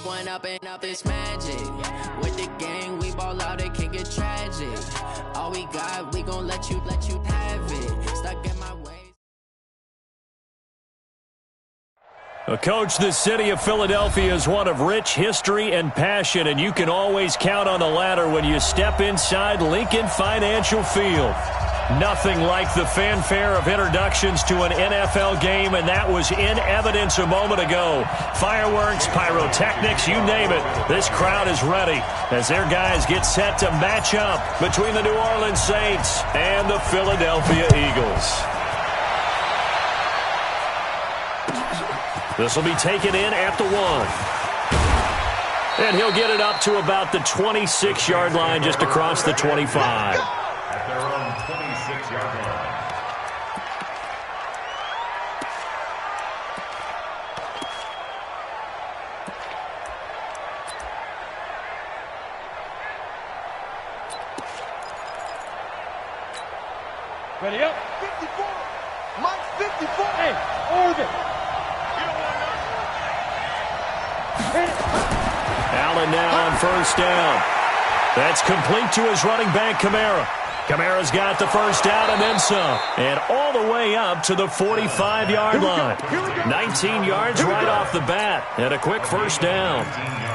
One up and up is magic. With the gang, we ball out, it can get tragic. All we got, we gon' let you have it. Stuck in my ways. Coach, the city of Philadelphia is one of rich history and passion, and you can always count on the ladder when you step inside Lincoln Financial Field. Nothing like the fanfare of introductions to an NFL game, and that was in evidence a moment ago. Fireworks, pyrotechnics, you name it. This crowd is ready as their guys get set to match up between the New Orleans Saints and the Philadelphia Eagles. This will be taken in at the 1. And he'll get it up to about the 26-yard line, just across the 25. At their own 26-yard line. Ready up. 54. Mike's 54. Hey, Irvin. Allen now on first down. That's complete to his running back, Kamara. Kamara's got the first down and then some. And all the way up to the 45-yard line. 19 yards right off the bat. And a quick first down.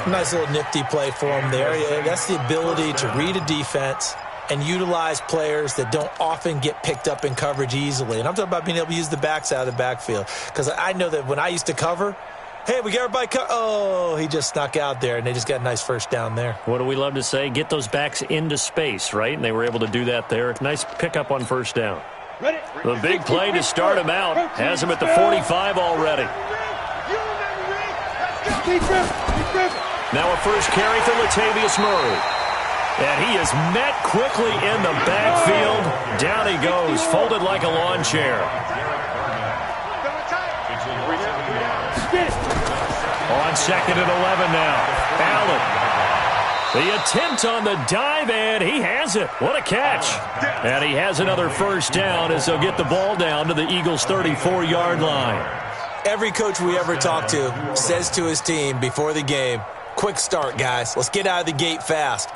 Nice little nifty play for him there. That's the ability to read a defense and utilize players that don't often get picked up in coverage easily. And I'm talking about being able to use the backs out of the backfield. Because I know that when I used to cover, hey, we got everybody oh, he just snuck out there, and they just got a nice first down there. What do we love to say? Get those backs into space, right? And they were able to do that there. Nice pickup on first down. Ready? The big play to start him out. Has him at the 45 already. Now a first carry for Latavius Murray. And he is met quickly in the backfield. Down he goes, folded like a lawn chair. On second and 11 now. Allen. The attempt on the dive, and he has it. What a catch. And he has another first down as they'll get the ball down to the Eagles' 34-yard line. Every coach we ever talk to says to his team before the game, quick start, guys. Let's get out of the gate fast.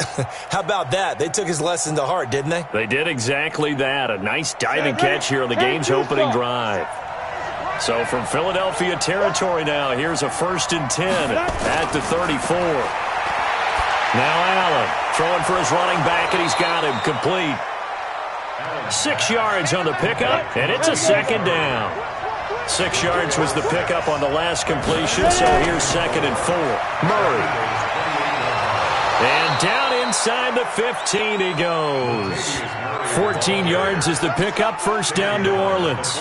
How about that? They took his lesson to heart, didn't they? They did exactly that. A nice diving catch here on the game's opening drive. So from Philadelphia territory now, here's a 1st and 10 at the 34. Now Allen throwing for his running back, and he's got him complete. 6 yards on the pickup, and it's a second down. 6 yards was the pickup on the last completion, so here's 2nd and 4. Murray. And down inside the 15 he goes. 14 yards is the pickup, first down New Orleans.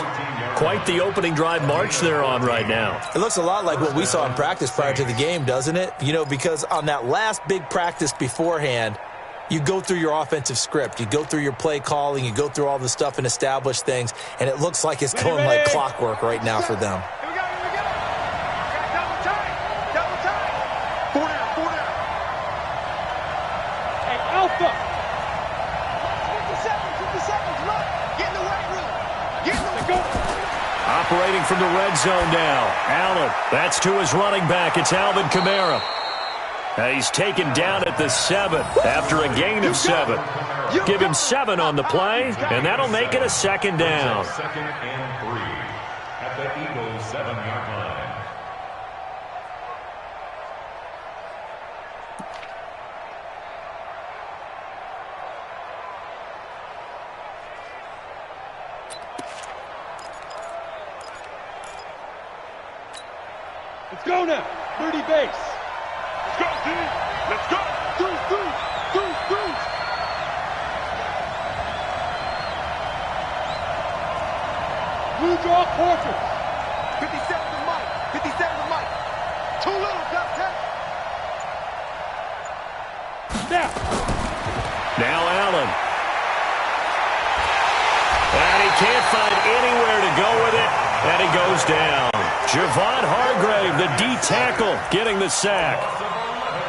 Quite the opening drive march they're on right now. It looks a lot like what we saw in practice prior to the game, doesn't it? You know, because on that last big practice beforehand, you go through your offensive script. You go through your play calling. You go through all the stuff and establish things. And it looks like it's going like clockwork right now for them. Here we go. Double time. Double time. 4 down. 4 down. Hey, Alpha. 50 seconds. Run. Get in the weight room. Get in the go. Operating from the red zone now. Allen. That's to his running back. It's Alvin Kamara. He's taken down at the 7 after a gain of 7. Give him 7 on the play, and that'll make it a second down. 2nd and 3 at the Eagles' 7-yard line. Let's go now. 30 base. Let's go, D. Let's go. Three. Blue draw portrait. 57 to Mike. 57 to Mike. Too little, Duck Tech. Snap. Now Allen. And he can't find anywhere to go with it, and he goes down. Javon Hargrave, the D tackle, getting the sack.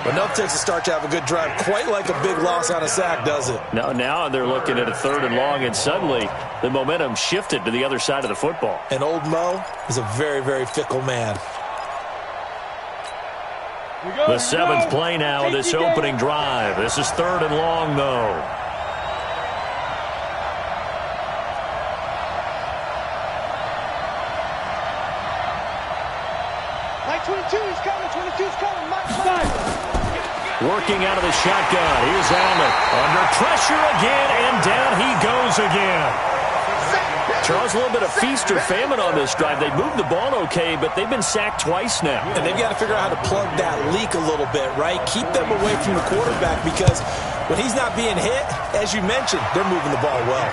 But enough takes to start to have a good drive. Quite like a big loss on a sack, does it? Now they're looking at a 3rd and long, and suddenly the momentum shifted to the other side of the football. And old Mo is a very, very fickle man. The 7th play now of this opening drive. This is 3rd and long, though. Like 22's coming, 22's coming. Working out of the shotgun. Here's Allen. Under pressure again, and down he goes again. Charles, a little bit of feast or famine on this drive. They moved the ball okay, but they've been sacked twice now. And they've got to figure out how to plug that leak a little bit, right? Keep them away from the quarterback, because when he's not being hit, as you mentioned, they're moving the ball well.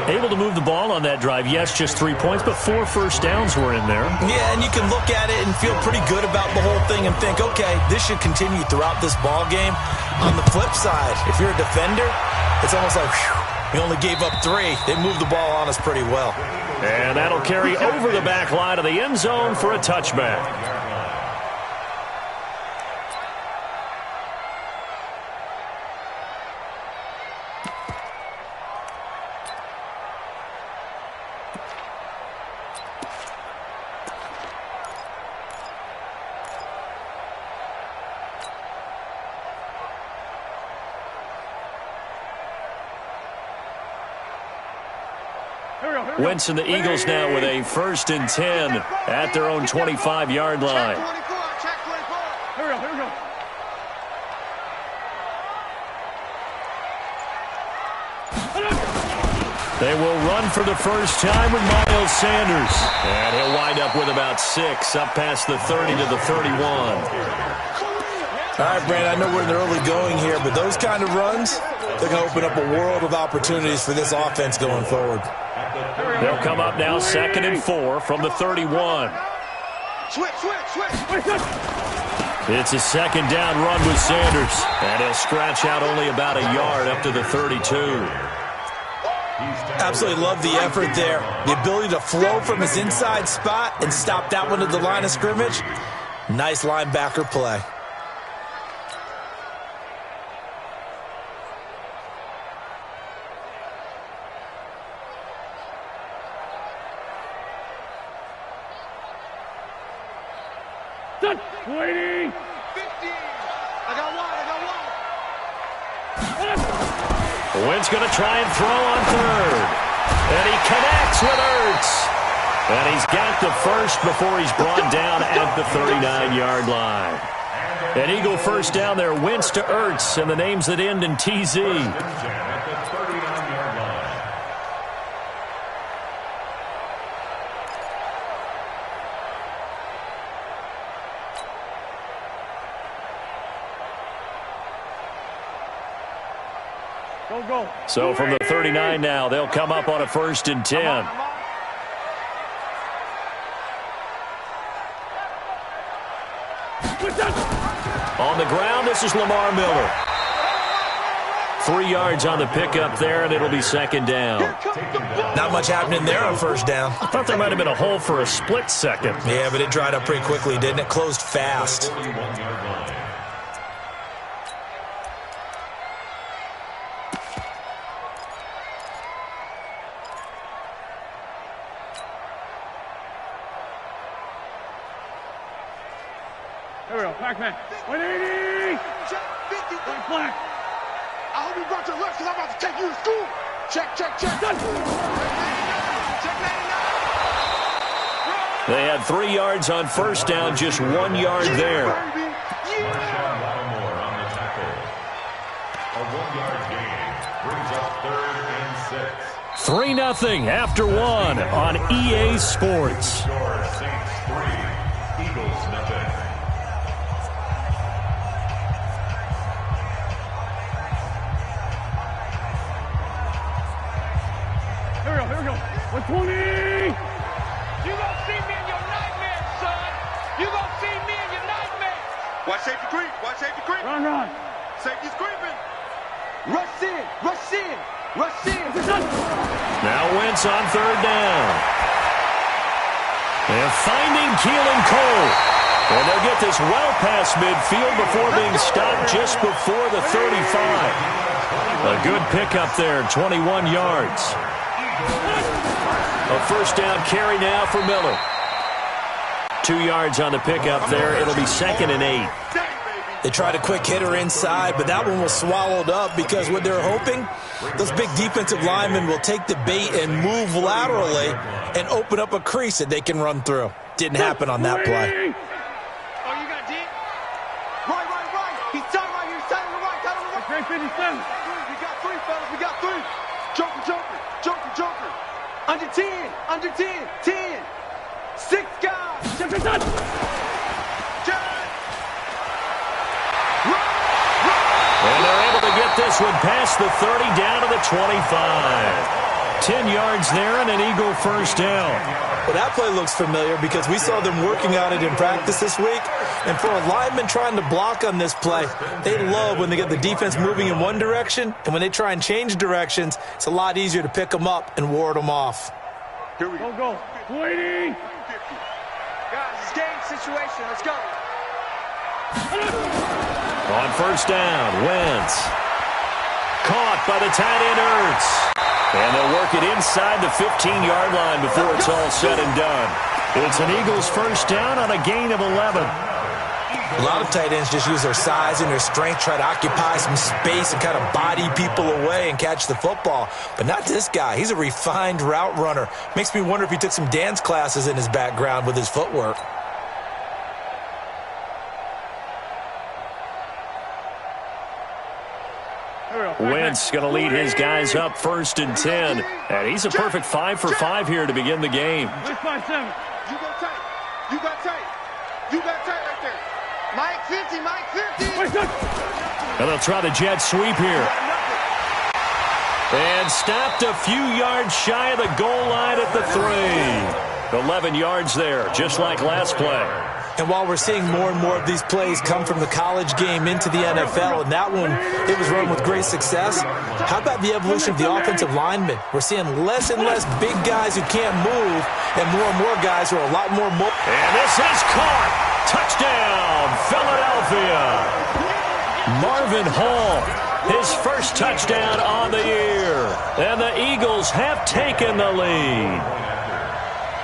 Able to move the ball on that drive. Yes, just 3 points, but 4 first downs were in there. Yeah, and you can look at it and feel pretty good about the whole thing and think, okay, this should continue throughout this ball game. On the flip side, if you're a defender, it's almost like, whew, we only gave up 3. They moved the ball on us pretty well. And that'll carry over the back line of the end zone for a touchback. Wentz and the Eagles now with a 1st and 10 at their own 25-yard line. Here we go. They will run for the first time with Miles Sanders. And he'll wind up with about 6, up past the 30 to the 31. All right, Brandon, I know we're in the early going here, but those kind of runs, they're going to open up a world of opportunities for this offense going forward. They'll come up now 2nd and 4 from the 31. Switch. It's a 2nd down run with Sanders. And he'll scratch out only about a yard up to the 32. Absolutely love the effort there. The ability to flow from his inside spot and stop that one at the line of scrimmage. Nice linebacker play. Waiting. 50. I got one. Wentz going to try and throw on 3rd. And he connects with Ertz. And he's got the first before he's brought down at the 39-yard line. An Eagle first down there. Wentz to Ertz, and the names that end in TZ. Go. So from the 39 now, they'll come up on a 1st and 10. On the ground, this is Lamar Miller. 3 yards on the pickup there, and it'll be 2nd down. Not much happening there on 1st down. I thought there might have been a hole for a split second. Yeah, but it dried up pretty quickly, didn't it? Closed fast. Here we go. Pac-Man. 180. Black. I hope you brought your lunch because I'm about to take you to school. Check. They had 3 yards on 1st down, just 1 yard there. Marshawn Lattimore on the tackle. A 1-yard gain brings up 3rd and 6. 3-0 after 1 on EA Sports. Score Saints 3, Eagles 0. Here we go. 120. You gonna see me in your nightmares, son. You gonna see me in your nightmares. Watch safety creep. Run. Safety's creeping. Rush in. Now Wentz on 3rd down. And finding Keelan Cole. And they'll get this well past midfield before being stopped just before the 35. A good pickup there, 21 yards. A first down carry now for Miller. 2 yards on the pickup there. It'll be 2nd and 8. They tried a quick hitter inside, but that one was swallowed up because what they're hoping, those big defensive linemen will take the bait and move laterally and open up a crease that they can run through. Didn't happen on that play. Oh, you got deep? Right. He's tied right here. Tied on the right. Tied on the right. Great 57. We got 3, fellas. We got 3. Joker. Under 10. 10. 6 guys. Jefferson. And they're able to get this one past the 30 down to the 25. 10 yards there and an Eagle first down. Well, that play looks familiar because we saw them working on it in practice this week. And for a lineman trying to block on this play, they love when they get the defense moving in one direction. And when they try and change directions, it's a lot easier to pick them up and ward them off. Here we go. Waiting. Guys, it's game situation. Let's go. On first down, Wentz. Caught by the tight end, Ertz. And they'll work it inside the 15-yard line before it's all said and done. It's an Eagles first down on a gain of 11. A lot of tight ends just use their size and their strength, try to occupy some space and kind of body people away and catch the football. But not this guy. He's a refined route runner. Makes me wonder if he took some dance classes in his background with his footwork. Wentz going to lead his guys up 1st and 10. And he's a perfect 5 for 5 here to begin the game. 657. You go tight. You got tight right there. Mike 50. And they'll try the jet sweep here. And stopped a few yards shy of the goal line at the 3. 11 yards there, just like last play. And while we're seeing more and more of these plays come from the college game into the NFL, and that one, it was run with great success, how about the evolution of the offensive linemen? We're seeing less and less big guys who can't move, and more guys who are a lot more mobile. And this is caught. Touchdown, Philadelphia. Marvin Hall, his first touchdown on the year. And the Eagles have taken the lead.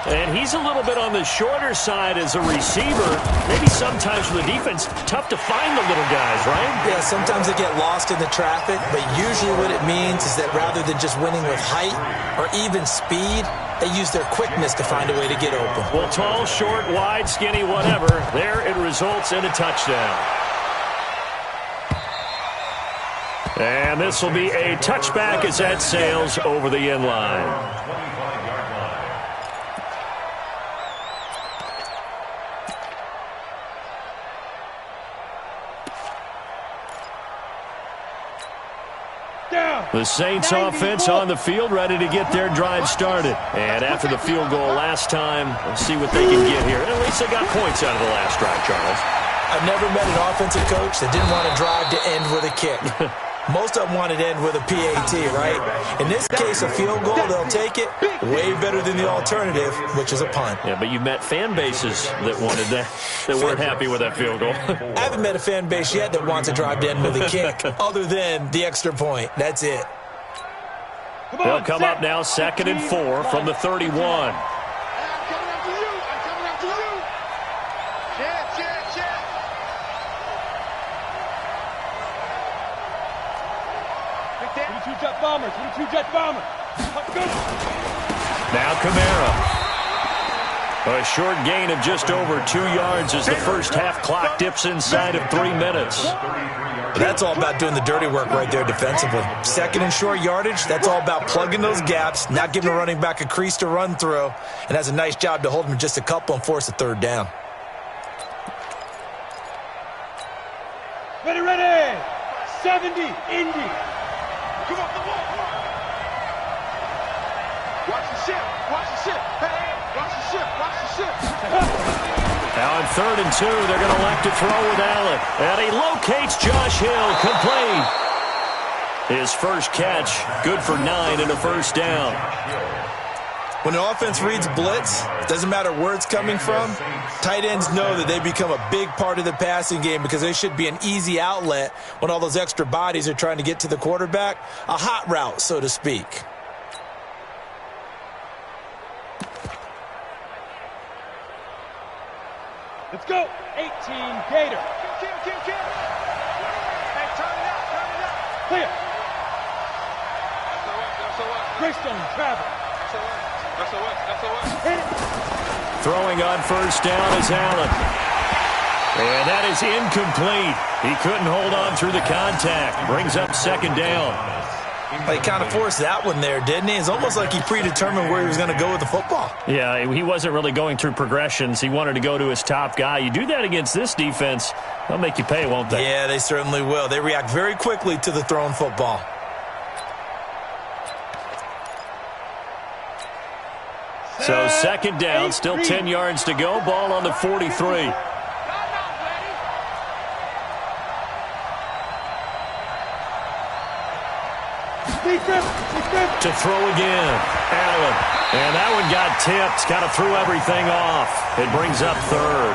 And he's a little bit on the shorter side as a receiver. Maybe sometimes for the defense, tough to find the little guys, right? Yeah, sometimes they get lost in the traffic, but usually what it means is that rather than just winning with height or even speed, they use their quickness to find a way to get open. Well, tall, short, wide, skinny, whatever, there it results in a touchdown. And this will be a touchback as that sails over the end line. The Saints offense on the field, ready to get their drive started. And after the field goal last time, let's see what they can get here. At least they got points out of the last drive, Charles. I've never met an offensive coach that didn't want a drive to end with a kick. Most of them wanted to end with a PAT, right? In this case, a field goal, they'll take it. Way better than the alternative, which is a punt. Yeah, but you've met fan bases that wanted that, that weren't happy with that field goal. I haven't met a fan base yet that wants a drive to end with a kick, other than the extra point. That's it. They'll come up now, 2nd and 4 from the 31. Jet bomber. Now Kamara. A short gain of just over 2 yards as the first half clock dips inside of 3 minutes. That's all about doing the dirty work right there defensively. 2nd and short yardage, that's all about plugging those gaps, not giving a running back a crease to run through, and has a nice job to hold him just a couple and force a 3rd down. Ready. 70, Indy. Come on, come on. Watch the ship. Hey, watch the ship. Now on 3rd and 2, they're going to elect to throw with Allen. And he locates Josh Hill, complete. His first catch, good for 9 and a first down. When the offense reads blitz, doesn't matter where it's coming from, tight ends know that they become a big part of the passing game because they should be an easy outlet when all those extra bodies are trying to get to the quarterback. A hot route, so to speak. Let's go. 18 Gator. Kill. Hey, turn it out. Clear. Greystone travel. Throwing on first down is Allen. And that is incomplete. He couldn't hold on through the contact. Brings up second down. He kind of forced that one there, didn't he? It's almost like he predetermined where he was going to go with the football. Yeah, he wasn't really going through progressions. He wanted to go to his top guy. You do that against this defense, they'll make you pay, won't they? Yeah, they certainly will. They react very quickly to the thrown football. So second down, still 10 yards to go. Ball on the 43. To throw again, Allen. And that one got tipped. Kind of threw everything off. It brings up third.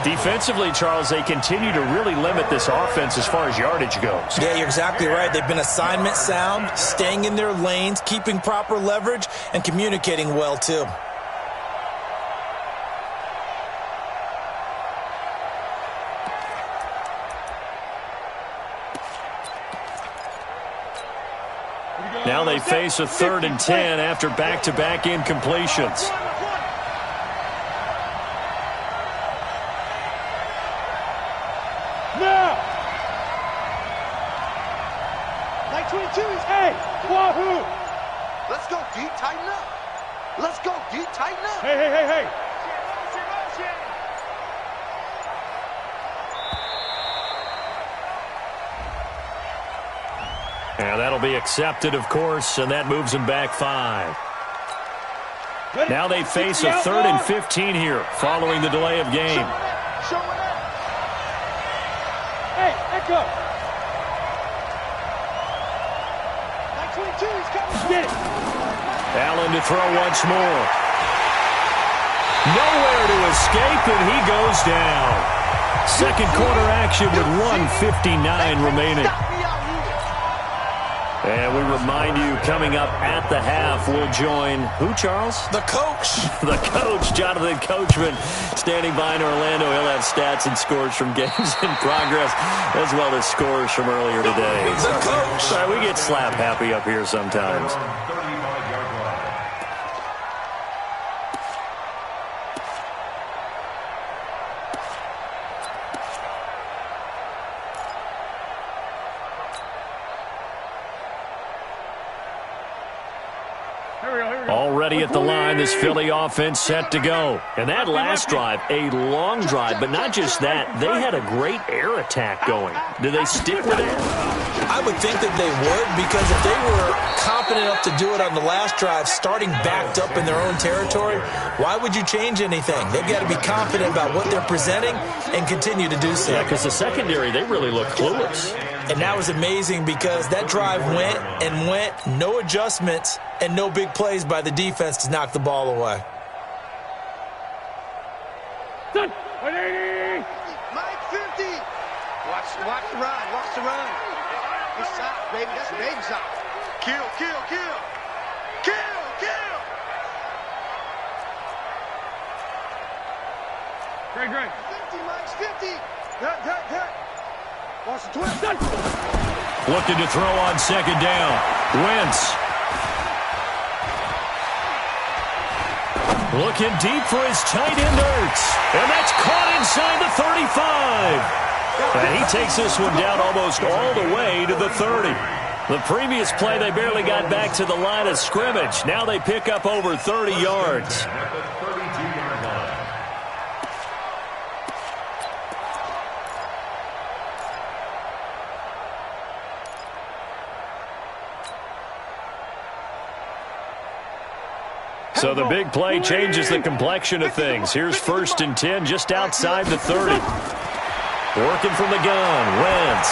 Defensively, Charles, they continue to really limit this offense as far as yardage goes. Yeah, you're exactly right. They've been assignment sound, staying in their lanes, keeping proper leverage, and communicating well, too. Now they face a 3rd and 10 after back-to-back incompletions. Now! 922 is hey! Wahoo! Let's go deep, tighten up. Let's go deep, tighten up. Hey! And that'll be accepted, of course, and that moves them back 5. Now they face a 3rd and 15 here following the delay of game. Show it up. Hey, Echo. 922, he's coming. Get it. Allen to throw once more. Nowhere to escape, and he goes down. Second quarter action with 1:59 remaining. And we remind you, coming up at the half, we'll join who, Charles? The coach. The coach, Jonathan Coachman, standing by in Orlando. He'll have stats and scores from games in progress, as well as scores from earlier today. The coach. Sorry, we get slap happy up here sometimes. Already at the line, this Philly offense set to go. And that last drive, a long drive, but not just that. They had a great air attack going. Do they stick with that? I would think that they would, because if they were confident enough to do it on the last drive, starting backed up in their own territory, why would you change anything? They've got to be confident about what they're presenting and continue to do so. Yeah, because the secondary, they really look clueless. And that was amazing because that drive went and went, no adjustments, and no big plays by the defense to knock the ball away. Done. 180. Mike 50. Watch the run. Watch the run. Good shot, baby. That's a baby shot. Kill. Great. 50, Mike's 50. Hurt. Watch the twist. Done. Looking to throw on second down. Wentz. Looking deep for his tight end, Ertz. And that's caught inside the 35. And he takes this one down almost all the way to the 30. The previous play, they barely got back to the line of scrimmage. Now they pick up over 30 yards. So the big play changes the complexion of things. Here's 1st and 10 just outside the 30. Working from the gun, Wentz.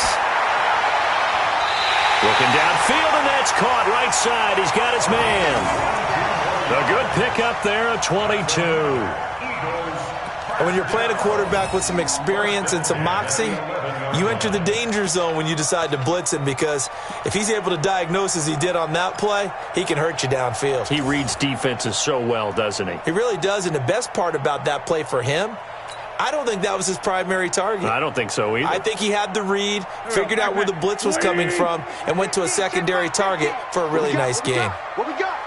Looking downfield, and that's caught right side. He's got his man. A good pickup there at 22. And when you're playing a quarterback with some experience and some moxie, you enter the danger zone when you decide to blitz him, because if he's able to diagnose as he did on that play, he can hurt you downfield. He reads defenses so well, doesn't he? He really does, and the best part about that play for him, I don't think that was his primary target. I don't think so either. I think he had the read, figured out where the blitz was coming from, and went to a secondary target for a really nice gain. What we got?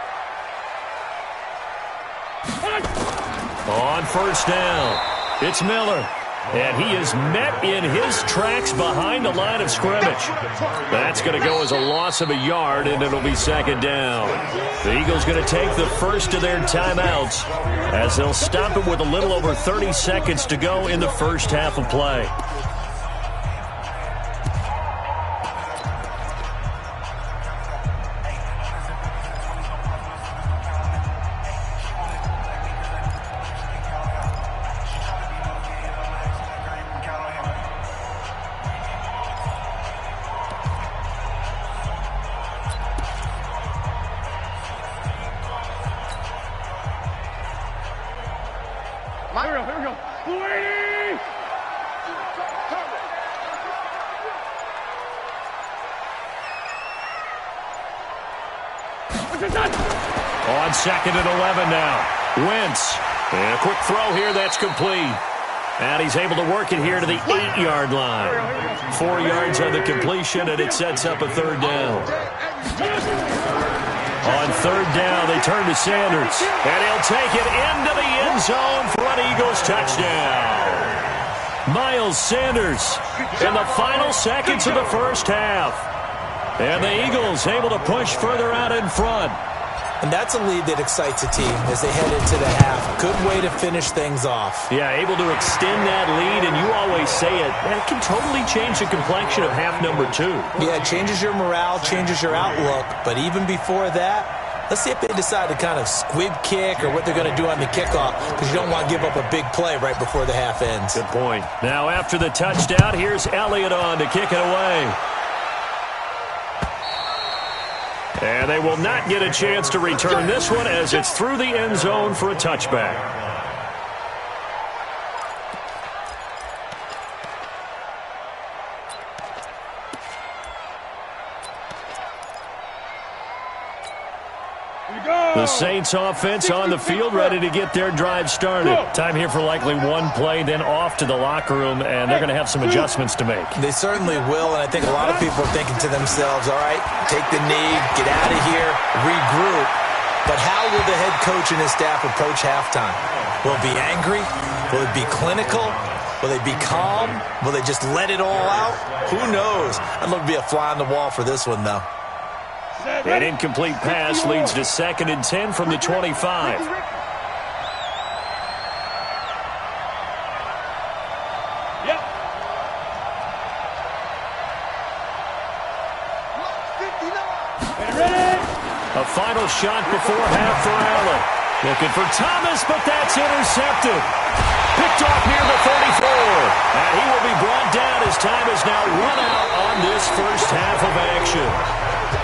On first down, it's Miller. And he is met in his tracks behind the line of scrimmage. That's going to go as a loss of a yard, and it'll be second down. The Eagles going to take the first of their timeouts as they'll stop it with a little over 30 seconds to go in the first half of play. Here we go. Louis! On second and 11 now. Wentz. And a quick throw here that's complete. And he's able to work it here to the 8-yard line. 4 yards on the completion, and it sets up a third down. On third down, they turn to Sanders. And he'll take it into the end zone for an Eagles touchdown. Miles Sanders in the final seconds of the first half. And the Eagles able to push further out in front. And that's a lead that excites a team as they head into the half. Good way to finish things off. Yeah, able to extend that lead, and you always say it, that can totally change the complexion of half number 2. Yeah, it changes your morale, changes your outlook. But even before that, let's see if they decide to kind of squib kick or what they're going to do on the kickoff, because you don't want to give up a big play right before the half ends. Good point. Now after the touchdown, here's Elliott on to kick it away. And they will not get a chance to return this one as it's through the end zone for a touchback. The Saints offense on the field, ready to get their drive started. Time here for likely one play, then off to the locker room, and they're going to have some adjustments to make. They certainly will, and I think a lot of people are thinking to themselves, all right, take the knee, get out of here, regroup. But how will the head coach and his staff approach halftime? Will it be angry? Will it be clinical? Will they be calm? Will they just let it all out? Who knows? I'd love to be a fly on the wall for this one, though. An incomplete pass leads to 2nd and 10 from the 25. Yep. A final shot before half for Allen. Looking for Thomas, but that's intercepted. Picked off near the 34. And he will be brought down as time is now run out on this first half of action.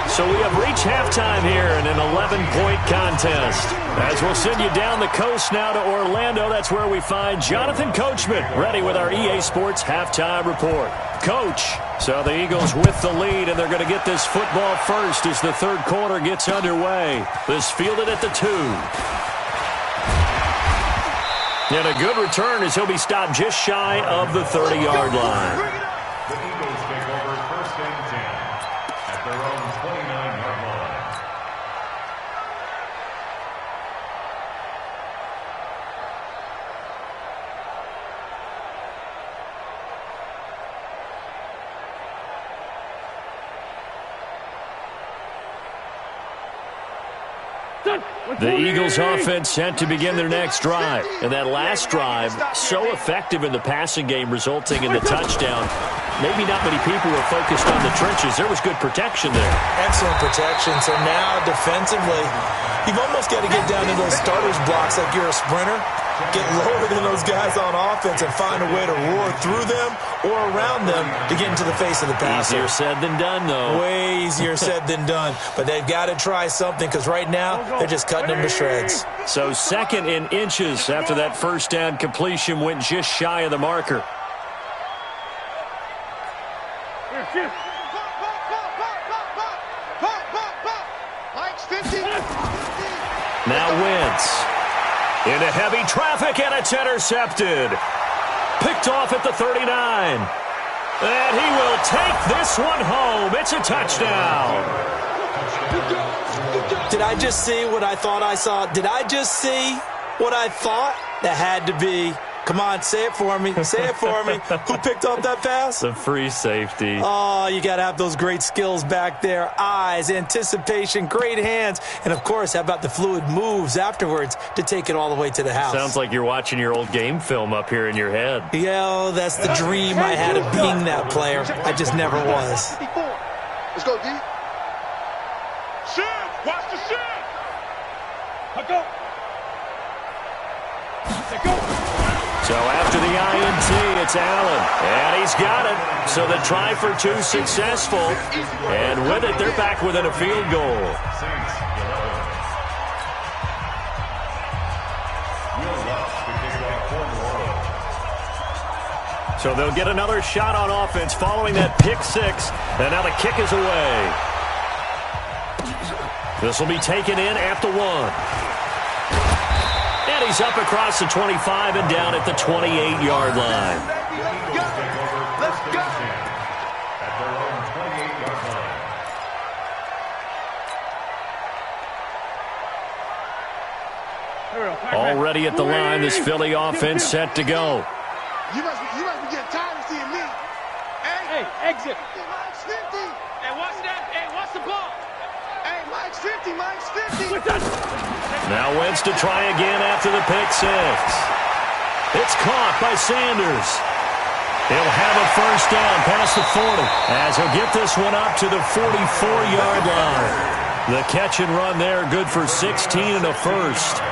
So we have reached halftime here in an 11-point contest. As we'll send you down the coast now to Orlando, that's where we find Jonathan Coachman, ready with our EA Sports Halftime Report. Coach, so the Eagles with the lead, and they're going to get this football first as the third quarter gets underway. This fielded at the 2. And a good return as he'll be stopped just shy of the 30-yard line. The Eagles take over 1st and 10 at their own 29-yard line. The Eagles offense set to begin their next drive. And that last drive, so effective in the passing game, resulting in the touchdown. maybe not many people were focused on the trenches. There was good protection there. Excellent protection. So now defensively, you've almost got to get down to those starters blocks like you're a sprinter. Get lower than those guys on offense and find a way to roar through them or around them to get into the face of the passer. Easier said than done, though. Way easier said than done. But they've got to try something because right now they're just cutting them to shreds. So 2nd and inches after that first down completion went just shy of the marker. Now Wentz. Into heavy traffic, and it's intercepted. Picked off at the 39. And he will take this one home. It's a touchdown. Did I just see what I thought I saw? Did I just see what I thought? That had to be. Come on, say it for me. Say it for me. Who picked up that pass? The free safety. Oh, you got to have those great skills back there. Eyes, anticipation, great hands. And, of course, how about the fluid moves afterwards to take it all the way to the house? Sounds like you're watching your old game film up here in your head. Yeah, that's the dream I had of being that player. I just never was. Let's go, D. Shin! Watch the shin! Let go! Let go! So after the INT, it's Allen. And he's got it. So the try for 2 successful. And with it, they're back within a field goal. So they'll get another shot on offense following that pick 6. And now the kick is away. This will be taken in at the 1. And he's up across the 25 and down at the 28-yard line. Let's go! At their own 28-yard line. Already at the line, this Philly offense set to go. You must be getting tired of seeing me. Hey, exit. Hey, Mike's 50. Hey, what's that? Hey, what's the ball? Hey, Mike's 50. Mike's 50. Now Wentz to try again after the pick 6. It's caught by Sanders. He'll have a first down past the 40 as he'll get this one up to the 44-yard line. The catch and run there, good for 16 and a first.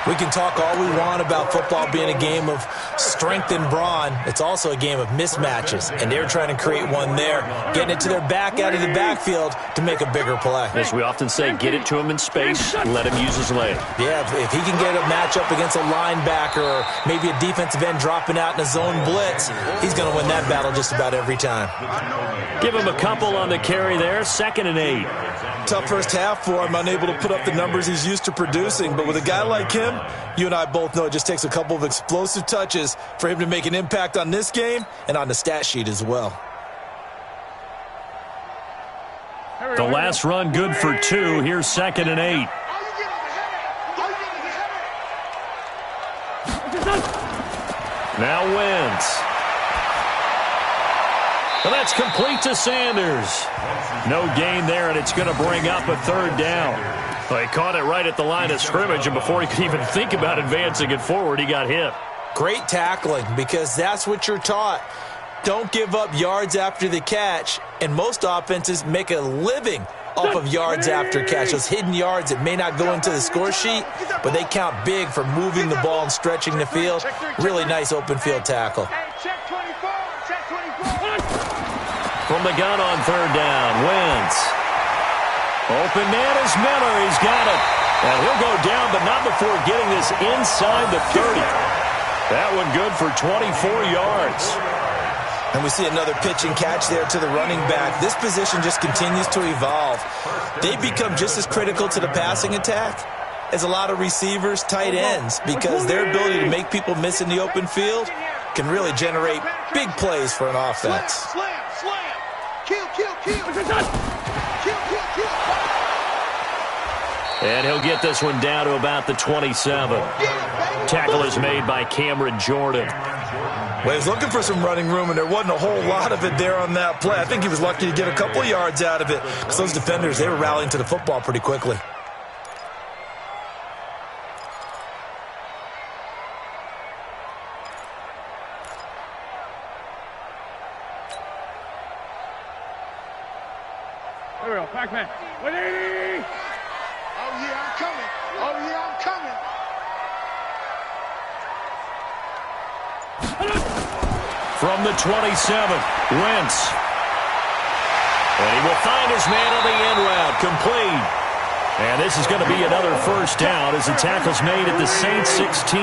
We can talk all we want about football being a game of strength and brawn. It's also a game of mismatches, and they're trying to create one there, getting it to their back out of the backfield to make a bigger play. As we often say, get it to him in space, let him use his leg. Yeah, if he can get a matchup against a linebacker or maybe a defensive end dropping out in a zone blitz, he's going to win that battle just about every time. Give him a couple on the carry there, 2nd and 8. Tough first half for him, unable to put up the numbers he's used to producing. But with a guy like him, you and I both know it just takes a couple of explosive touches for him to make an impact on this game and on the stat sheet as well. The last run good for 2. Here's 2nd and 8. Now Wentz. Well, that's complete to Sanders. No gain there, and it's going to bring up a 3rd down. Well, he caught it right at the line of scrimmage, and before he could even think about advancing it forward, he got hit. Great tackling, because that's what you're taught. Don't give up yards after the catch, and most offenses make a living off of yards after catch. Those hidden yards that may not go into the score sheet, but they count big for moving the ball and stretching the field. Really nice open field tackle. From the gun on 3rd down, Wentz. Open man is Miller. He's got it. And he'll go down, but not before getting this inside the 30. That one good for 24 yards. And we see another pitch and catch there to the running back. This position just continues to evolve. They become just as critical to the passing attack as a lot of receivers, tight ends, because their ability to make people miss in the open field can really generate big plays for an offense. Slam. Kill. And he'll get this one down to about the 27. Tackle is made by Cameron Jordan. Well, he was looking for some running room, and there wasn't a whole lot of it there on that play. I think he was lucky to get a couple of yards out of it because those defenders, they were rallying to the football pretty quickly. Here we go. Pac-Man. 180. Oh, yeah, I'm coming. Oh, yeah, I'm coming. From the 27, Wentz. And he will find his man on the end route, complete. And this is going to be another first down as the tackle's made at the Saints 16.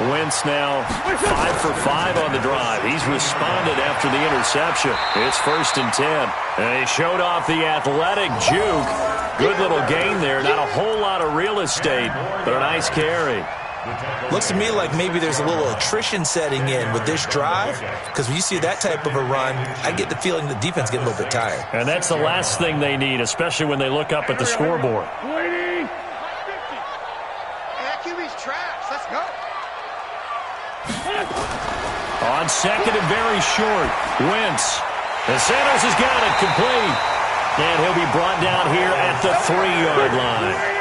Wentz now 5 for 5 on the drive. He's responded after the interception. It's 1st and 10. And he showed off the athletic juke. Good little gain there. Not a whole lot of real estate, but a nice carry. Looks to me like maybe there's a little attrition setting in with this drive, because when you see that type of a run, I get the feeling the defense getting a little bit tired. And that's the last thing they need, especially when they look up at the scoreboard. Hey, that QB's trash. Let's go. On second and very short, Wentz. And Sanders has got it complete. And he'll be brought down here at the 3-yard line.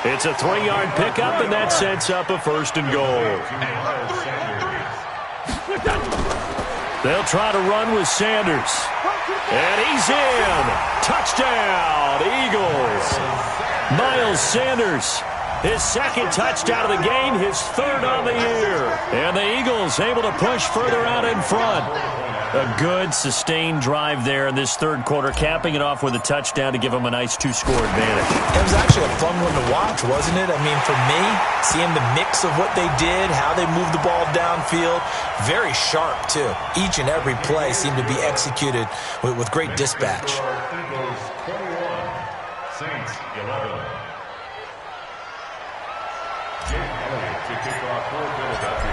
It's a 3-yard pickup, and that sets up a 1st and goal. They'll try to run with Sanders. And he's in. Touchdown, Eagles. Miles Sanders, his 2nd touchdown of the game, his 3rd on the year. And the Eagles able to push further out in front. A good, sustained drive there in this 3rd quarter, capping it off with a touchdown to give them a nice 2-score advantage. It was actually a fun one to watch, wasn't it? I mean, for me, seeing the mix of what they did, how they moved the ball downfield, very sharp, too. Each and every play seemed to be executed with great dispatch. Eagles 21, Saints 11.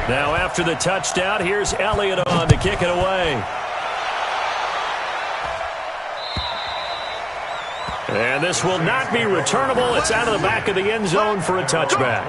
Now after the touchdown, here's Elliott on to kick it away. And this will not be returnable. It's out of the back of the end zone for a touchback.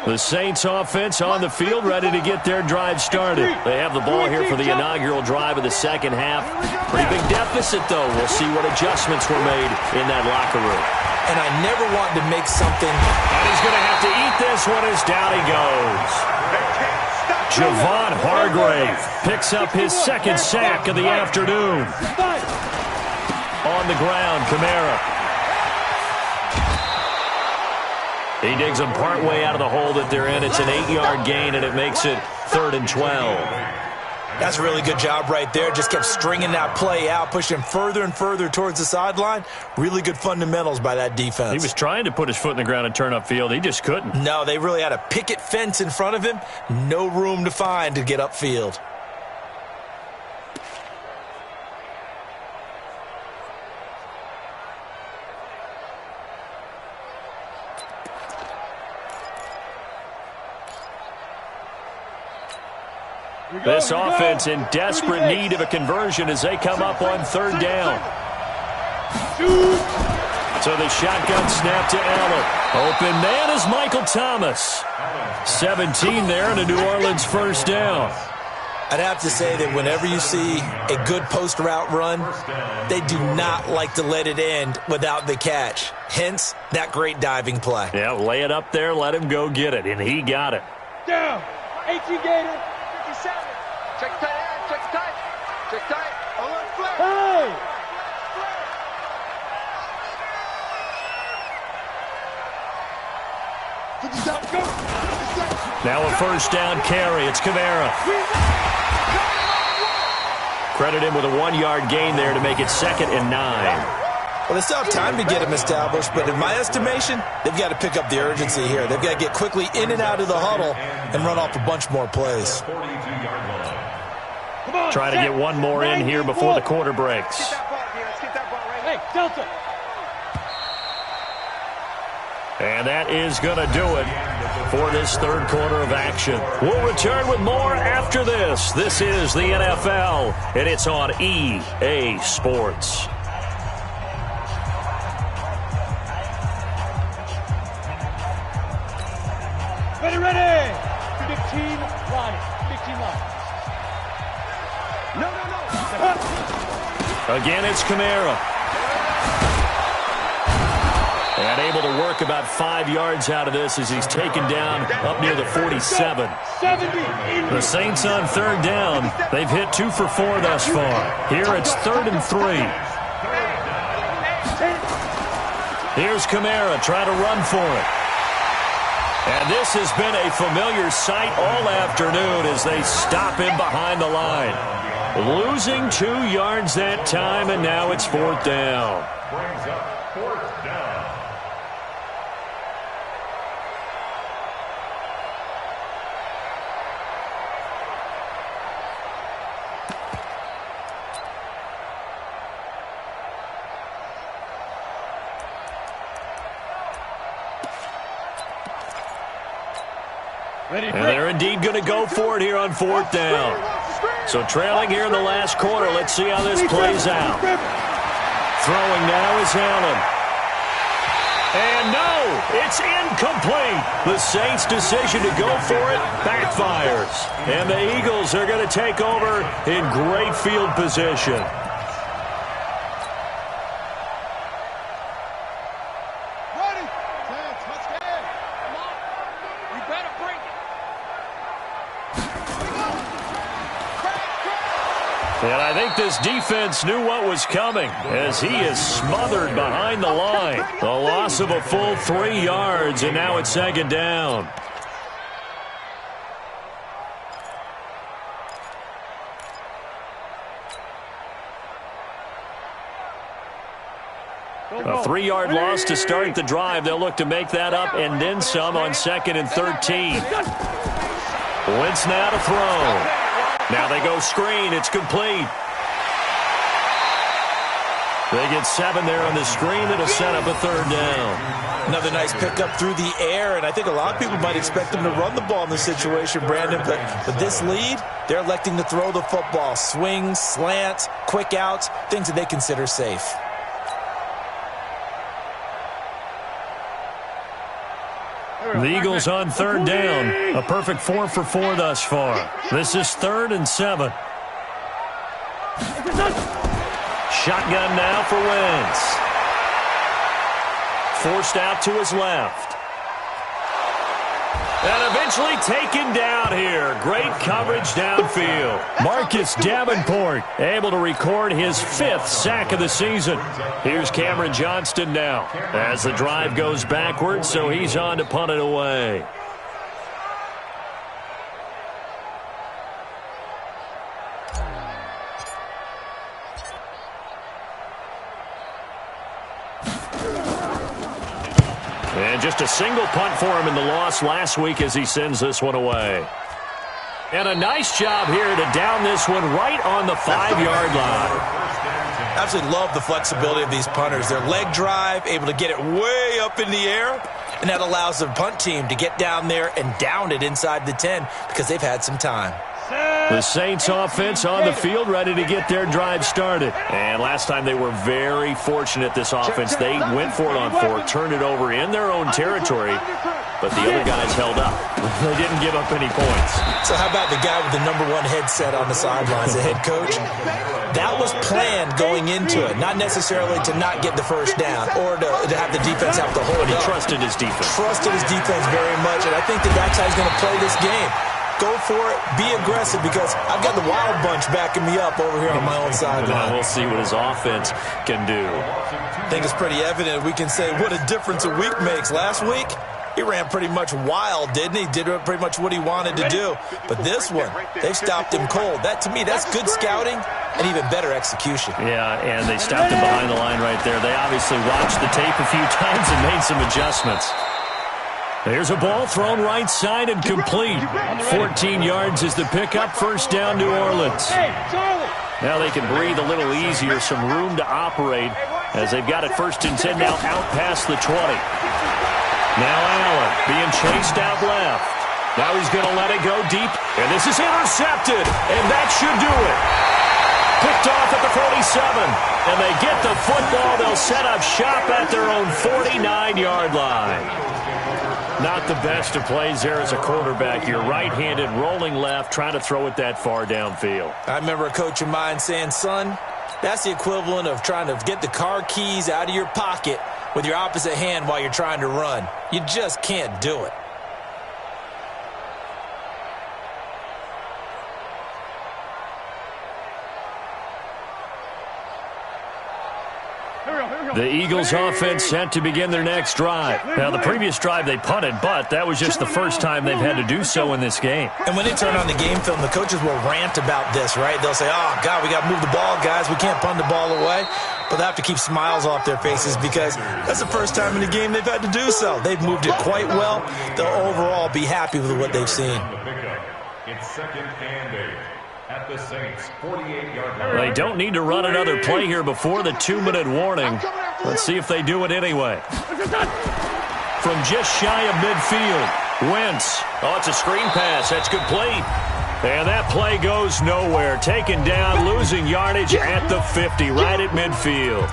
The Saints offense on the field, ready to get their drive started. They have the ball here for the inaugural drive of the 2nd half. Pretty big deficit, though. We'll see what adjustments were made in that locker room. And I never want to make something. And he's going to have to eat this one as down he goes. Javon Hargrave picks up his 2nd sack of the afternoon. On the ground, Kamara. He digs them partway out of the hole that they're in. It's an 8-yard gain, and it makes it 3rd and 12. That's a really good job right there. Just kept stringing that play out, pushing further and further towards the sideline. Really good fundamentals by that defense. He was trying to put his foot in the ground and turn upfield. He just couldn't. No, they really had a picket fence in front of him. No room to find to get upfield. This offense in desperate need of a conversion as they come up on 3rd down. So the shotgun snap to Allen. Open man is Michael Thomas. 17 there and a New Orleans 1st down. I'd have to say that whenever you see a good post route run, they do not like to let it end without the catch. Hence, that great diving play. Yeah, lay it up there, let him go get it, and he got it. Down. 18 Gator. 57. Check tight end. Check tight. Check tight. Alert flare. Hey! Now a 1st down carry. It's Kamara. Credit him with a 1-yard gain there to make it 2nd and 9. Well, they still have time to get him established, but in my estimation, they've got to pick up the urgency here. They've got to get quickly in and out of the huddle and run off a bunch more plays. Try to get one more in here before the quarter breaks. Hey, Delta. And that is going to do it for this 3rd quarter of action. We'll return with more after this. This is the NFL, and it's on EA Sports. Ready. Predict team line. Again, it's Kamara. And able to work about 5 yards out of this as he's taken down up near the 47. The Saints on third down. They've hit 2 for 4 thus far. Here it's 3rd and 3. Here's Kamara trying to run for it. And this has been a familiar sight all afternoon as they stop him behind the line. Losing 2 yards that time, and now it's 4th down. Brings up 4th down. And they're indeed going to go for it here on 4th down. So trailing here in the last quarter. Let's see how this plays out. Throwing now is Allen. And no, it's incomplete. The Saints' decision to go for it backfires. And the Eagles are going to take over in great field position. And I think this defense knew what was coming as he is smothered behind the line. The loss of a full 3 yards, and now it's 2nd down. A 3-yard loss to start the drive. They'll look to make that up and then some on 2nd and 13. Wentz now to throw. Now they go screen. It's complete. They get 7 there on the screen. That'll set up a 3rd down. Another nice pickup through the air, and I think a lot of people might expect them to run the ball in this situation, Brandon, but with this lead, they're electing to throw the football. Swings, slants, quick outs, things that they consider safe. The Eagles on 3rd down. A perfect 4 for 4 thus far. This is 3rd and 7. Shotgun now for Wentz. Forced out to his left. And eventually taken down here. Great coverage downfield. Marcus Davenport able to record his 5th sack of the season. Here's Cameron Johnston now as the drive goes backwards, so he's on to punt it away. And just a single punt for him in the loss last week as he sends this one away. And a nice job here to down this one right on the 5-yard line. Absolutely love the flexibility of these punters. Their leg drive, able to get it way up in the air, and that allows the punt team to get down there and down it inside the 10 because they've had some time. The Saints offense on the field ready to get their drive started. And last time they were very fortunate, this offense. They went for it on 4, turned it over in their own territory, but the other guys held up. They didn't give up any points. So how about the guy with the #1 headset on the sidelines, the head coach? That was planned going into it, not necessarily to not get the first down or to have the defense have to hold it. He trusted his defense. Trusted his defense very much, and I think that's how he's going to play this game. Go for it, be aggressive, because I've got the Wild Bunch backing me up over here on my own sideline. We'll see what his offense can do. I think it's pretty evident. We can say what a difference a week makes. Last week, he ran pretty much wild, didn't he? Did pretty much what he wanted to do. But this one, they stopped him cold. That, to me, that's good scouting and even better execution. Yeah, and they stopped him behind the line right there. They obviously watched the tape a few times and made some adjustments. There's a ball thrown right side and complete. 14 yards is the pickup. 1st down, New Orleans. Now they can breathe a little easier, some room to operate as they've got it 1st and 10 now out past the 20. Now Allen being chased out left. Now he's going to let it go deep, and this is intercepted, and that should do it. Picked off at the 47, and they get the football. They'll set up shop at their own 49-yard line. Not the best of plays there as a quarterback. You're right-handed, rolling left, trying to throw it that far downfield. I remember a coach of mine saying, son, that's the equivalent of trying to get the car keys out of your pocket with your opposite hand while you're trying to run. You just can't do it. The Eagles offense set to begin their next drive. Now, the previous drive they punted, but that was just the first time they've had to do so in this game. And when they turn on the game film, the coaches will rant about this, right? They'll say, oh, God, we got to move the ball, guys. We can't punt the ball away. But they have to keep smiles off their faces because that's the first time in the game they've had to do so. They've moved it quite well. They'll overall be happy with what they've seen. It's 2nd and 8 at the Saints' 48-yard line. They don't need to run another play here before the 2-minute warning. Let's see if they do it anyway. From just shy of midfield, Wentz. Oh, it's a screen pass. That's complete. And that play goes nowhere. Taken down, losing yardage at the 50, right at midfield.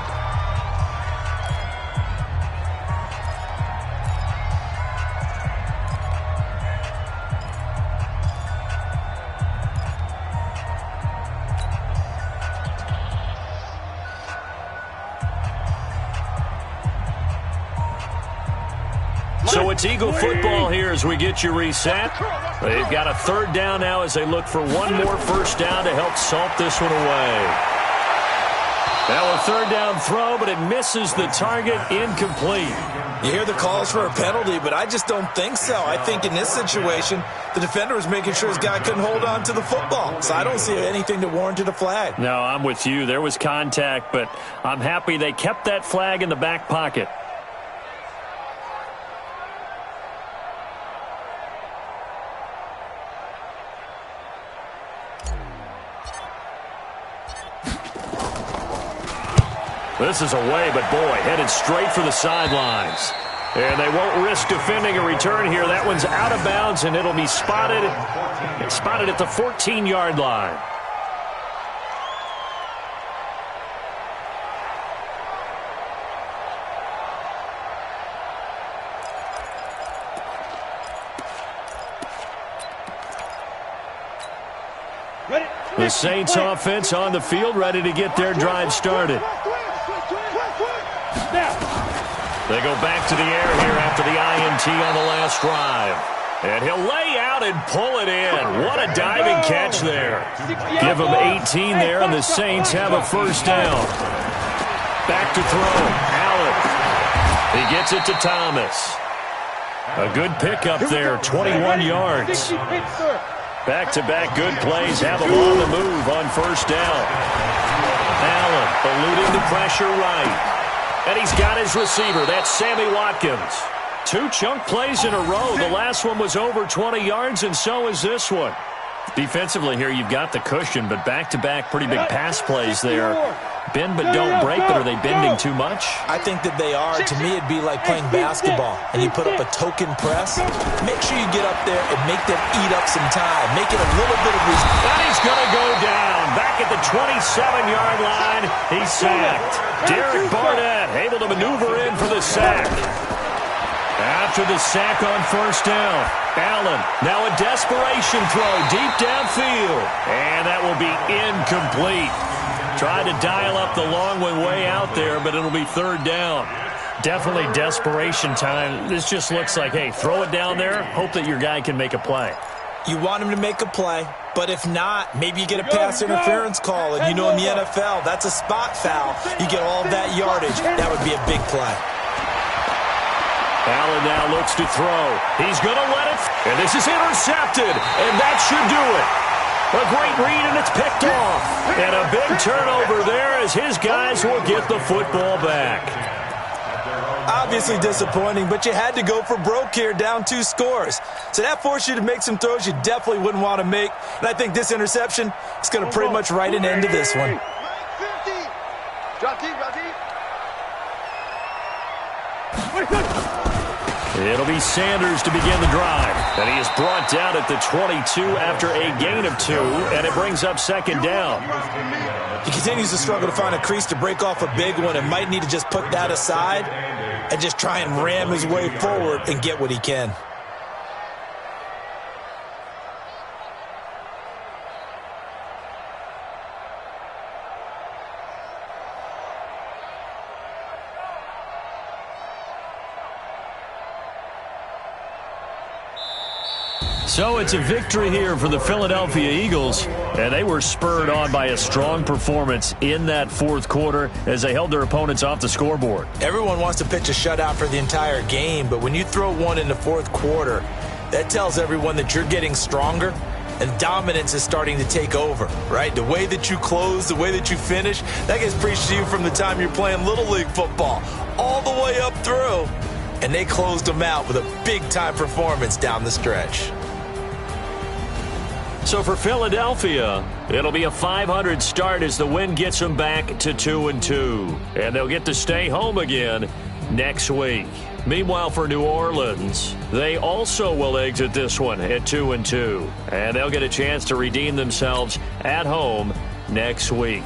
So it's Eagle football here as we get you reset. They've got a 3rd down now as they look for one more first down to help salt this one away. Now a 3rd down throw, but it misses the target, incomplete. You hear the calls for a penalty, but I just don't think so. I think in this situation, the defender was making sure his guy couldn't hold on to the football. So I don't see anything that warranted a flag. No, I'm with you. There was contact, but I'm happy they kept that flag in the back pocket. This is away, but boy, headed straight for the sidelines. And they won't risk defending a return here. That one's out of bounds, and it'll be spotted at the 14-yard line. The Saints offense on the field, ready to get their drive started. They go back to the air here after the INT on the last drive. And he'll lay out and pull it in. What a diving catch there. Give him 18 there, and the Saints have a first down. Back to throw. Allen. He gets it to Thomas. A good pickup there, 21 yards. Back-to-back good plays have him on the move on first down. Allen eluding the pressure right. And he's got his receiver. That's Sammy Watkins. 2 chunk plays in a row. The last one was over 20 yards, and so is this one. Defensively here, you've got the cushion, but back-to-back pretty big pass plays there. Bend but don't break, but are they bending too much? I think that they are. To me, it'd be like playing basketball, and you put up a token press. Make sure you get up there and make them eat up some time. Make it a little bit of resistance. And he's going to go down. Back at the 27-yard line, he's sacked. Derek Barnett able to maneuver in for the sack. After the sack on first down, Allen now a desperation throw deep downfield. And that will be incomplete. Tried to dial up the long one way out there, but it'll be 3rd down. Definitely desperation time. This just looks like, hey, throw it down there, hope that your guy can make a play. You want him to make a play, but if not, maybe you get a pass interference call. And you know in the NFL, that's a spot foul. You get all that yardage. That would be a big play. Allen now looks to throw. He's going to let it. And this is intercepted. And that should do it. A great read, and it's picked off. And a big turnover there as his guys will get the football back. Obviously disappointing, but you had to go for broke here, down 2 scores. So that forced you to make some throws you definitely wouldn't want to make. And I think this interception is going to pretty much write an end to this one. Drop deep, drop deep. It'll be Sanders to begin the drive. And he is brought down at the 22 after a gain of 2, and it brings up 2nd down. He continues to struggle to find a crease to break off a big one and might need to just put that aside. and just try and ram his way forward and get what he can. So it's a victory here for the Philadelphia Eagles, and they were spurred on by a strong performance in that fourth quarter as they held their opponents off the scoreboard. Everyone wants to pitch a shutout for the entire game, but when you throw one in the fourth quarter, that tells everyone that you're getting stronger and dominance is starting to take over, right? The way that you close, the way that you finish, that gets preached to you from the time you're playing Little League football all the way up through, and they closed them out with a big-time performance down the stretch. So for Philadelphia, it'll be a .500 start as the win gets them back to 2-2. And they'll get to stay home again next week. Meanwhile, for New Orleans, they also will exit this one at 2-2. And they'll get a chance to redeem themselves at home next week.